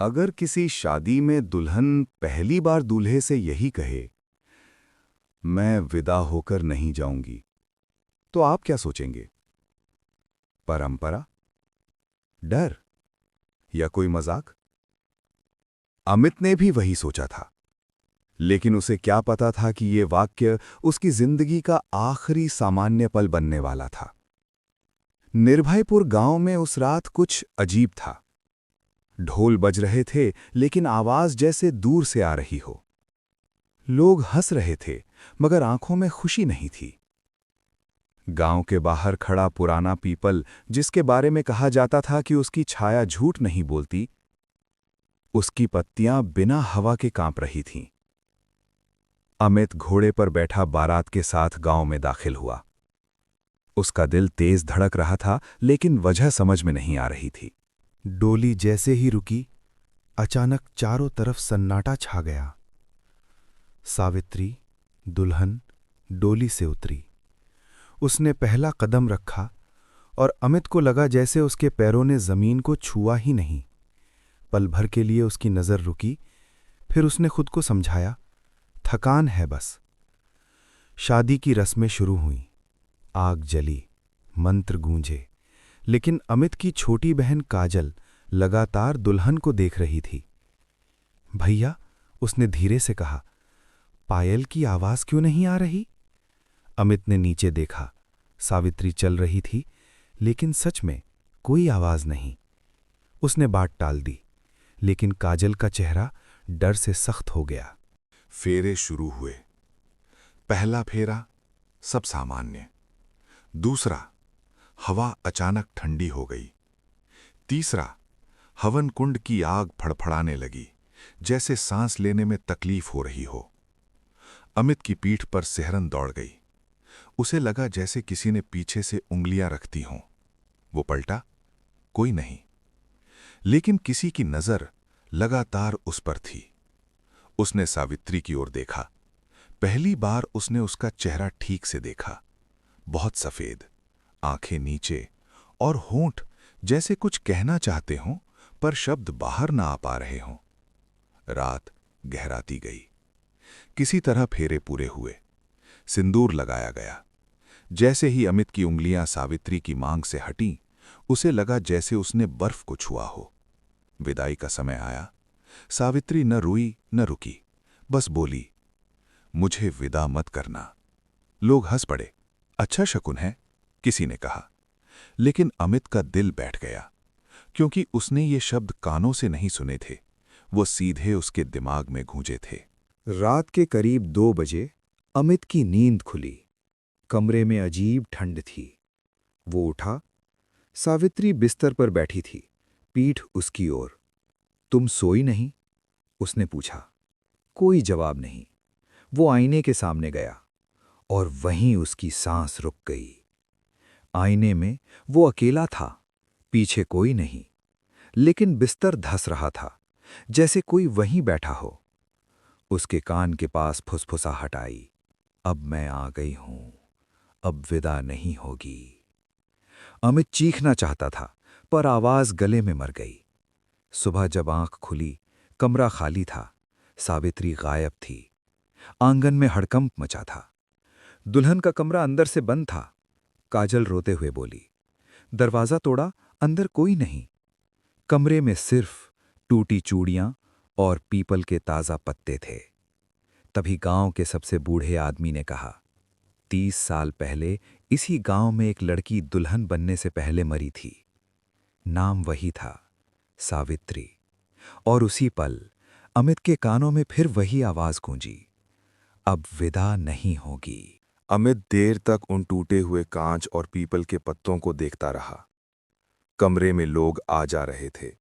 अगर किसी शादी में दुल्हन पहली बार दूल्हे से यही कहे, मैं विदा होकर नहीं जाऊंगी, तो आप क्या सोचेंगे? परंपरा, डर या कोई मजाक? अमित ने भी वही सोचा था, लेकिन उसे क्या पता था कि ये वाक्य उसकी जिंदगी का आखिरी सामान्य पल बनने वाला था। निर्भयपुर गांव में उस रात कुछ अजीब था। ढोल बज रहे थे, लेकिन आवाज जैसे दूर से आ रही हो। लोग हंस रहे थे, मगर आंखों में खुशी नहीं थी। गांव के बाहर खड़ा पुराना पीपल, जिसके बारे में कहा जाता था कि उसकी छाया झूठ नहीं बोलती, उसकी पत्तियां बिना हवा के कांप रही थीं। अमित घोड़े पर बैठा बारात के साथ गांव में दाखिल हुआ। उसका दिल तेज धड़क रहा था, लेकिन वजह समझ में नहीं आ रही थी। डोली जैसे ही रुकी, अचानक चारों तरफ सन्नाटा छा गया। सावित्री, दुल्हन, डोली से उतरी। उसने पहला कदम रखा और अमित को लगा जैसे उसके पैरों ने जमीन को छुआ ही नहीं। पल भर के लिए उसकी नजर रुकी, फिर उसने खुद को समझाया, थकान है बस। शादी की रस्में शुरू हुईं। आग जली, मंत्र गूंजे, लेकिन अमित की छोटी बहन काजल लगातार दुल्हन को देख रही थी। भैया, उसने धीरे से कहा, पायल की आवाज क्यों नहीं आ रही? अमित ने नीचे देखा। सावित्री चल रही थी, लेकिन सच में कोई आवाज नहीं। उसने बात टाल दी, लेकिन काजल का चेहरा डर से सख्त हो गया। फेरे शुरू हुए। पहला फेरा सब सामान्य। दूसरा, हवा अचानक ठंडी हो गई। तीसरा, हवन कुंड की आग फड़फड़ाने लगी, जैसे सांस लेने में तकलीफ हो रही हो। अमित की पीठ पर सिहरन दौड़ गई। उसे लगा जैसे किसी ने पीछे से उंगलियां रखती हों। वो पलटा, कोई नहीं। लेकिन किसी की नजर लगातार उस पर थी। उसने सावित्री की ओर देखा। पहली बार उसने उसका चेहरा ठीक से देखा। बहुत सफेद, आंखें नीचे और होंठ जैसे कुछ कहना चाहते हों, पर शब्द बाहर ना आ पा रहे हों। रात गहराती गई। किसी तरह फेरे पूरे हुए। सिंदूर लगाया गया। जैसे ही अमित की उंगलियां सावित्री की मांग से हटीं, उसे लगा जैसे उसने बर्फ को छुआ हो। विदाई का समय आया। सावित्री न रोई न रुकी, बस बोली, मुझे विदा मत करना। लोग हंस पड़े। अच्छा शकुन है, किसी ने कहा। लेकिन अमित का दिल बैठ गया, क्योंकि उसने ये शब्द कानों से नहीं सुने थे, वो सीधे उसके दिमाग में गूंजे थे। रात के करीब 2 बजे अमित की नींद खुली। कमरे में अजीब ठंड थी। वो उठा। सावित्री बिस्तर पर बैठी थी, पीठ उसकी ओर। तुम सोई नहीं? उसने पूछा। कोई जवाब नहीं। वो आईने के सामने गया, और वहीं उसकी सांस रुक गई। आईने में वो अकेला था, पीछे कोई नहीं, लेकिन बिस्तर धंस रहा था, जैसे कोई वहीं बैठा हो। उसके कान के पास फुसफुसाहट आई, अब मैं आ गई हूं, अब विदा नहीं होगी। अमित चीखना चाहता था, पर आवाज गले में मर गई। सुबह जब आंख खुली, कमरा खाली था। सावित्री गायब थी। आंगन में हड़कंप मचा था। दुल्हन का कमरा अंदर से बंद था। काजल रोते हुए बोली, दरवाजा तोड़ा, अंदर कोई नहीं। कमरे में सिर्फ टूटी चूड़ियां और पीपल के ताजा पत्ते थे। तभी गांव के सबसे बूढ़े आदमी ने कहा, 30 साल पहले इसी गांव में एक लड़की दुल्हन बनने से पहले मरी थी। नाम वही था, सावित्री। और उसी पल अमित के कानों में फिर वही आवाज गूंजी, अब विदा नहीं होगी। अमित देर तक उन टूटे हुए कांच और पीपल के पत्तों को देखता रहा। कमरे में लोग आ जा रहे थे,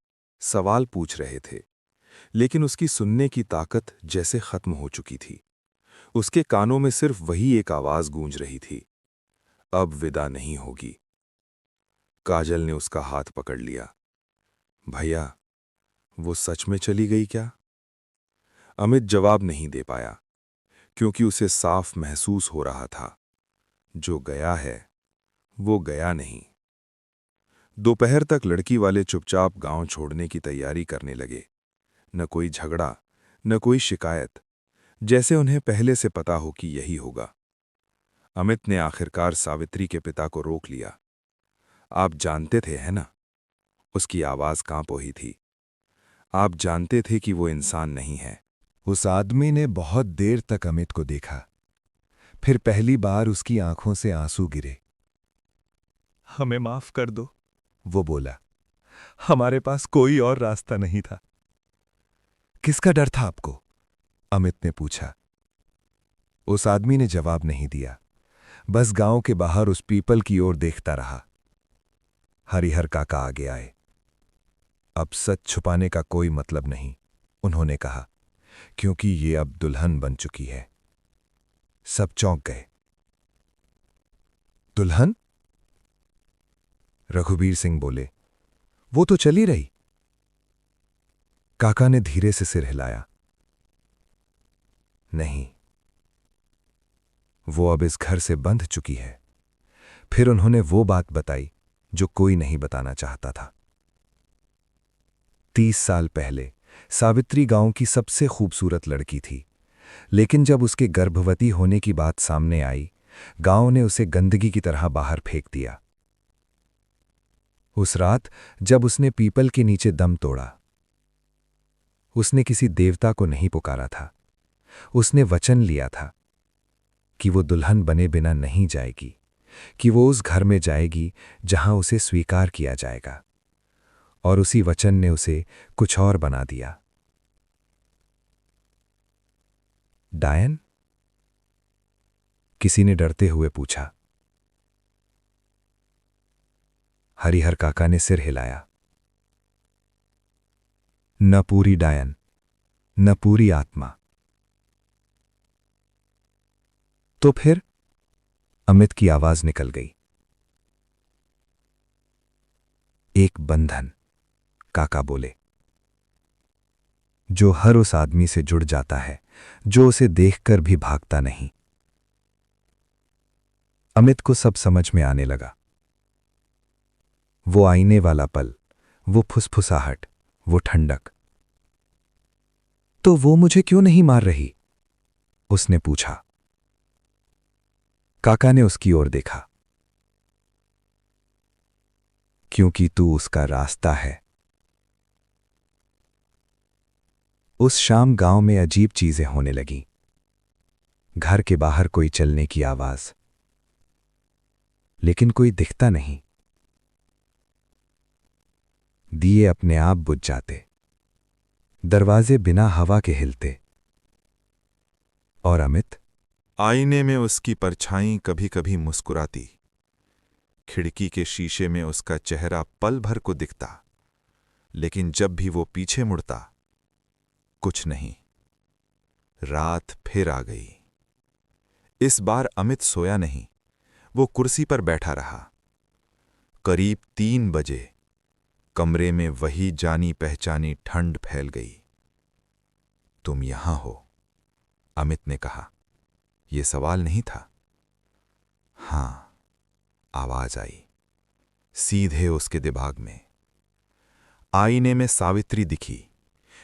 सवाल पूछ रहे थे, लेकिन उसकी सुनने की ताकत जैसे खत्म हो चुकी थी। उसके कानों में सिर्फ वही एक आवाज गूंज रही थी, अब विदा नहीं होगी। काजल ने उसका हाथ पकड़ लिया। भैया, वो सच में चली गई क्या? अमित जवाब नहीं दे पाया, क्योंकि उसे साफ महसूस हो रहा था, जो गया है वो गया नहीं। दोपहर तक लड़की वाले चुपचाप गांव छोड़ने की तैयारी करने लगे। न कोई झगड़ा, न कोई शिकायत, जैसे उन्हें पहले से पता हो कि यही होगा। अमित ने आखिरकार सावित्री के पिता को रोक लिया। आप जानते थे, है ना? उसकी आवाज कांप रही थी। आप जानते थे कि वो इंसान नहीं है। उस आदमी ने बहुत देर तक अमित को देखा। फिर पहली बार उसकी आंखों से आंसू गिरे। हमें माफ कर दो, वो बोला। हमारे पास कोई और रास्ता नहीं था। किसका डर था आपको? अमित ने पूछा। उस आदमी ने जवाब नहीं दिया, बस गांव के बाहर उस पीपल की ओर देखता रहा। हरिहर काका आगे आए। अब सच छुपाने का कोई मतलब नहीं, उन्होंने कहा, क्योंकि ये अब दुल्हन बन चुकी है। सब चौंक गए। दुल्हन? रघुवीर सिंह बोले, वो तो चली रही। काका ने धीरे से सिर हिलाया। नहीं, वो अब इस घर से बंध चुकी है। फिर उन्होंने वो बात बताई जो कोई नहीं बताना चाहता था। 30 साल पहले सावित्री गांव की सबसे खूबसूरत लड़की थी, लेकिन जब उसके गर्भवती होने की बात सामने आई, गांव ने उसे गंदगी की तरह बाहर फेंक दिया। उस रात जब उसने पीपल के नीचे दम तोड़ा, उसने किसी देवता को नहीं पुकारा था। उसने वचन लिया था कि वो दुल्हन बने बिना नहीं जाएगी, कि वो उस घर में जाएगी जहां उसे स्वीकार किया जाएगा। और उसी वचन ने उसे कुछ और बना दिया। डायन? किसी ने डरते हुए पूछा। हरिहर काका ने सिर हिलाया। न पूरी डायन, न पूरी आत्मा। तो फिर? अमित की आवाज निकल गई। एक बंधन, काका बोले, जो हर उस आदमी से जुड़ जाता है जो उसे देखकर भी भागता नहीं। अमित को सब समझ में आने लगा। वो आईने वाला पल, वो फुसफुसाहट, वो ठंडक। तो वो मुझे क्यों नहीं मार रही? उसने पूछा। काका ने उसकी ओर देखा। क्योंकि तू उसका रास्ता है। उस शाम गांव में अजीब चीजें होने लगीं। घर के बाहर कोई चलने की आवाज, लेकिन कोई दिखता नहीं। दिए अपने आप बुझ जाते, दरवाजे बिना हवा के हिलते। और अमित? आईने में उसकी परछाई कभी कभी मुस्कुराती। खिड़की के शीशे में उसका चेहरा पल भर को दिखता, लेकिन जब भी वो पीछे मुड़ता, कुछ नहीं। रात फिर आ गई। इस बार अमित सोया नहीं, वो कुर्सी पर बैठा रहा। करीब 3 बजे कमरे में वही जानी पहचानी ठंड फैल गई। तुम यहां हो, अमित ने कहा। यह सवाल नहीं था। हां, आवाज आई, सीधे उसके दिमाग में। आईने में सावित्री दिखी,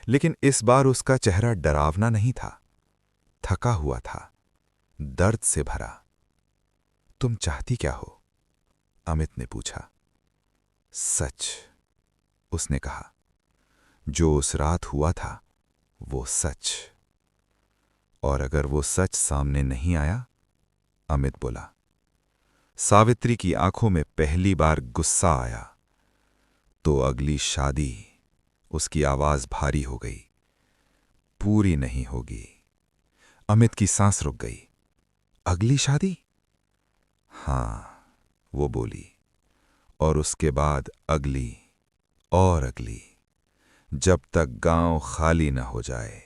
लेकिन इस बार उसका चेहरा डरावना नहीं था, थका हुआ था, दर्द से भरा। तुम चाहती क्या हो? अमित ने पूछा। सच, उसने कहा। जो उस रात हुआ था वो सच। और अगर वो सच सामने नहीं आया? अमित बोला। सावित्री की आंखों में पहली बार गुस्सा आया। तो अगली शादी, उसकी आवाज भारी हो गई, पूरी नहीं होगी। अमित की सांस रुक गई। अगली शादी? हां, वो बोली। और उसके बाद अगली और अगली, जब तक गांव खाली न हो जाए।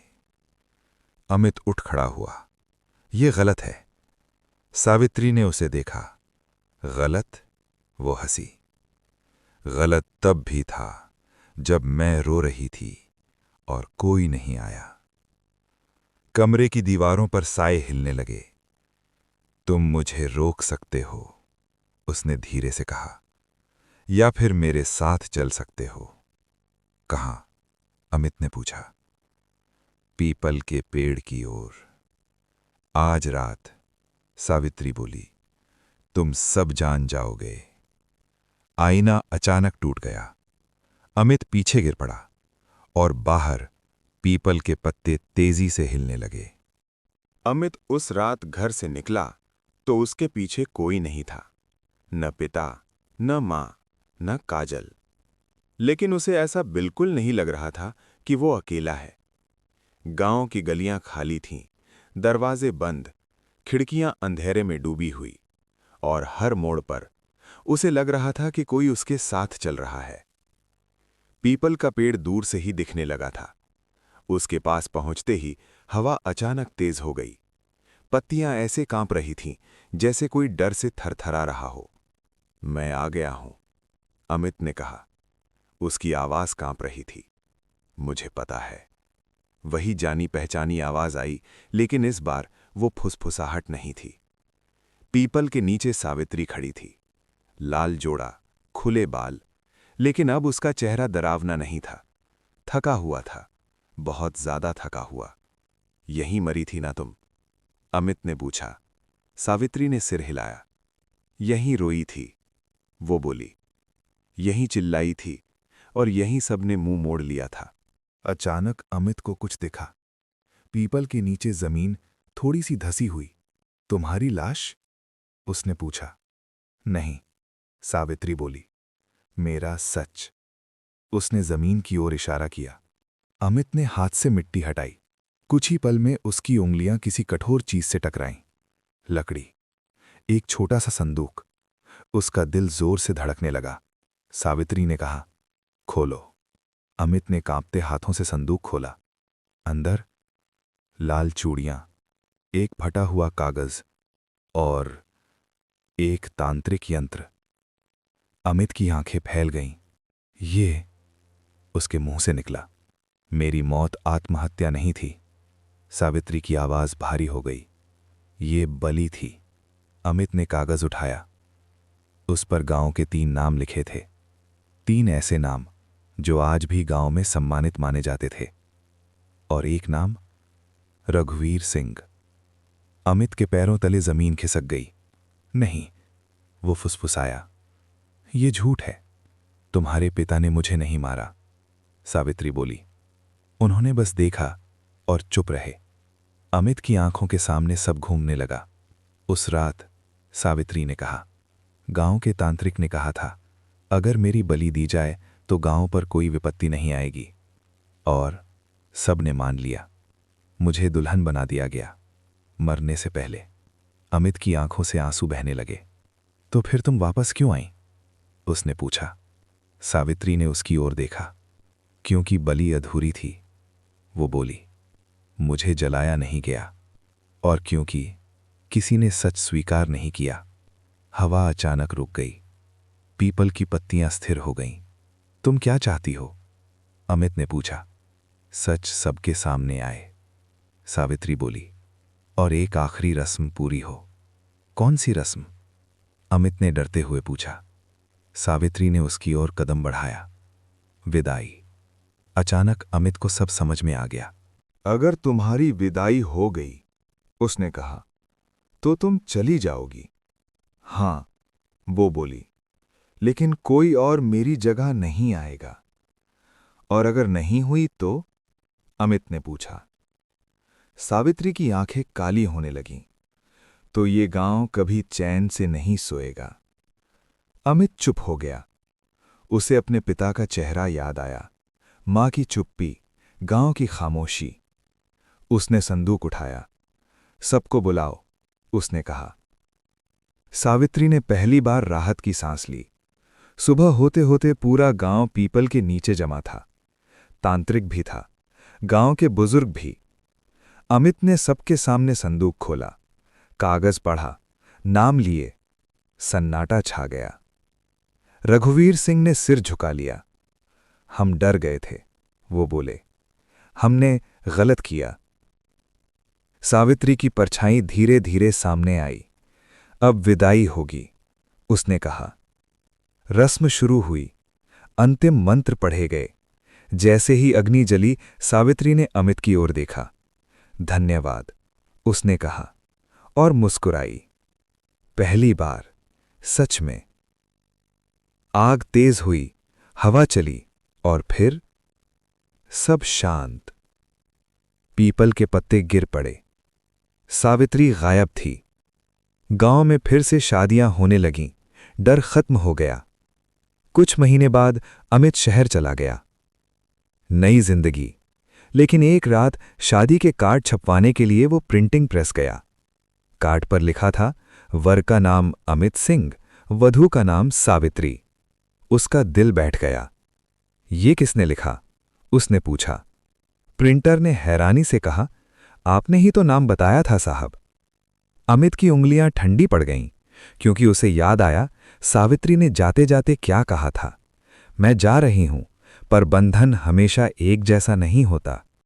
अमित उठ खड़ा हुआ। यह गलत है। सावित्री ने उसे देखा। गलत? वो हंसी। गलत तब भी था जब मैं रो रही थी और कोई नहीं आया। कमरे की दीवारों पर साए हिलने लगे। तुम मुझे रोक सकते हो, उसने धीरे से कहा, या फिर मेरे साथ चल सकते हो। कहां? अमित ने पूछा। पीपल के पेड़ की ओर। आज रात, सावित्री बोली, तुम सब जान जाओगे। आईना अचानक टूट गया। अमित पीछे गिर पड़ा और बाहर पीपल के पत्ते तेजी से हिलने लगे। अमित उस रात घर से निकला तो उसके पीछे कोई नहीं था, न पिता, न मां, न काजल। लेकिन उसे ऐसा बिल्कुल नहीं लग रहा था कि वो अकेला है। गांव की गलियां खाली थीं, दरवाजे बंद, खिड़कियां अंधेरे में डूबी हुई, और हर मोड़ पर उसे लग रहा था कि कोई उसके साथ चल रहा है। पीपल का पेड़ दूर से ही दिखने लगा था। उसके पास पहुंचते ही हवा अचानक तेज हो गई। पत्तियां ऐसे कांप रही थीं जैसे कोई डर से थरथरा रहा हो। मैं आ गया हूं, अमित ने कहा। उसकी आवाज कांप रही थी। मुझे पता है। वही जानी पहचानी आवाज आई, लेकिन इस बार वो फुसफुसाहट नहीं थी। पीपल के नीचे सावित्री खड़ी थी, लाल जोड़ा, खुले बाल, लेकिन अब उसका चेहरा डरावना नहीं था। थका हुआ था, बहुत ज्यादा थका हुआ। यहीं मरी थी ना तुम? अमित ने पूछा। सावित्री ने सिर हिलाया। यहीं रोई थी, वो बोली। यहीं चिल्लाई थी और यहीं सबने मुंह मोड़ लिया था। अचानक अमित को कुछ दिखा। पीपल के नीचे जमीन थोड़ी सी धसी हुई। तुम्हारी लाश? उसने पूछा। नहीं, सावित्री बोली। मेरा सच। उसने जमीन की ओर इशारा किया। अमित ने हाथ से मिट्टी हटाई। कुछ ही पल में उसकी उंगलियां किसी कठोर चीज से टकराईं। लकड़ी, एक छोटा सा संदूक। उसका दिल जोर से धड़कने लगा। सावित्री ने कहा, खोलो। अमित ने कांपते हाथों से संदूक खोला। अंदर लाल चूड़ियां, एक फटा हुआ कागज और एक तांत्रिक यंत्र। अमित की आंखें फैल गईं। ये उसके मुंह से निकला। मेरी मौत आत्महत्या नहीं थी। सावित्री की आवाज भारी हो गई। ये बलि थी। अमित ने कागज उठाया। उस पर गांव के 3 नाम लिखे थे। 3 ऐसे नाम जो आज भी गांव में सम्मानित माने जाते थे। और एक नाम, रघुवीर सिंह। अमित के पैरों तले जमीन खिसक गई। नहीं, वो फुसफुसाया। ये झूठ है। तुम्हारे पिता ने मुझे नहीं मारा, सावित्री बोली। उन्होंने बस देखा और चुप रहे। अमित की आंखों के सामने सब घूमने लगा। उस रात सावित्री ने कहा, गांव के तांत्रिक ने कहा था, अगर मेरी बलि दी जाए तो गांव पर कोई विपत्ति नहीं आएगी। और सब ने मान लिया। मुझे दुल्हन बना दिया गया, मरने से पहले। अमित की आंखों से आंसू बहने लगे। तो फिर तुम वापस क्यों आई? उसने पूछा। सावित्री ने उसकी ओर देखा। क्योंकि बलि अधूरी थी, वो बोली। मुझे जलाया नहीं गया। और क्योंकि किसी ने सच स्वीकार नहीं किया। हवा अचानक रुक गई। पीपल की पत्तियां स्थिर हो गईं। तुम क्या चाहती हो? अमित ने पूछा। सच सबके सामने आए, सावित्री बोली। और एक आखिरी रस्म पूरी हो। कौन सी रस्म? अमित ने डरते हुए पूछा। सावित्री ने उसकी ओर कदम बढ़ाया। विदाई। अचानक अमित को सब समझ में आ गया। अगर तुम्हारी विदाई हो गई, उसने कहा, तो तुम चली जाओगी। हां, वो बोली, लेकिन कोई और मेरी जगह नहीं आएगा। और अगर नहीं हुई तो? अमित ने पूछा। सावित्री की आंखें काली होने लगीं। तो ये गांव कभी चैन से नहीं सोएगा। अमित चुप हो गया। उसे अपने पिता का चेहरा याद आया, मां की चुप्पी, गांव की खामोशी। उसने संदूक उठाया। सबको बुलाओ, उसने कहा। सावित्री ने पहली बार राहत की सांस ली। सुबह होते होते पूरा गांव पीपल के नीचे जमा था। तांत्रिक भी था, गांव के बुजुर्ग भी। अमित ने सबके सामने संदूक खोला, कागज पढ़ा, नाम लिए। सन्नाटा छा गया। रघुवीर सिंह ने सिर झुका लिया। हम डर गए थे, वो बोले। हमने गलत किया। सावित्री की परछाई धीरे धीरे सामने आई। अब विदाई होगी, उसने कहा। रस्म शुरू हुई। अंतिम मंत्र पढ़े गए। जैसे ही अग्नि जली, सावित्री ने अमित की ओर देखा। धन्यवाद, उसने कहा और मुस्कुराई। पहली बार, सच में। आग तेज हुई, हवा चली और फिर सब शांत। पीपल के पत्ते गिर पड़े। सावित्री गायब थी। गांव में फिर से शादियां होने लगीं। डर खत्म हो गया। कुछ महीने बाद अमित शहर चला गया। नई जिंदगी। लेकिन एक रात शादी के कार्ड छपवाने के लिए वो प्रिंटिंग प्रेस गया। कार्ड पर लिखा था, वर का नाम अमित सिंह, वधू का नाम सावित्री। उसका दिल बैठ गया। ये किसने लिखा? उसने पूछा। प्रिंटर ने हैरानी से कहा, आपने ही तो नाम बताया था साहब। अमित की उंगलियां ठंडी पड़ गईं, क्योंकि उसे याद आया सावित्री ने जाते जाते क्या कहा था, मैं जा रही हूं, पर बंधन हमेशा एक जैसा नहीं होता।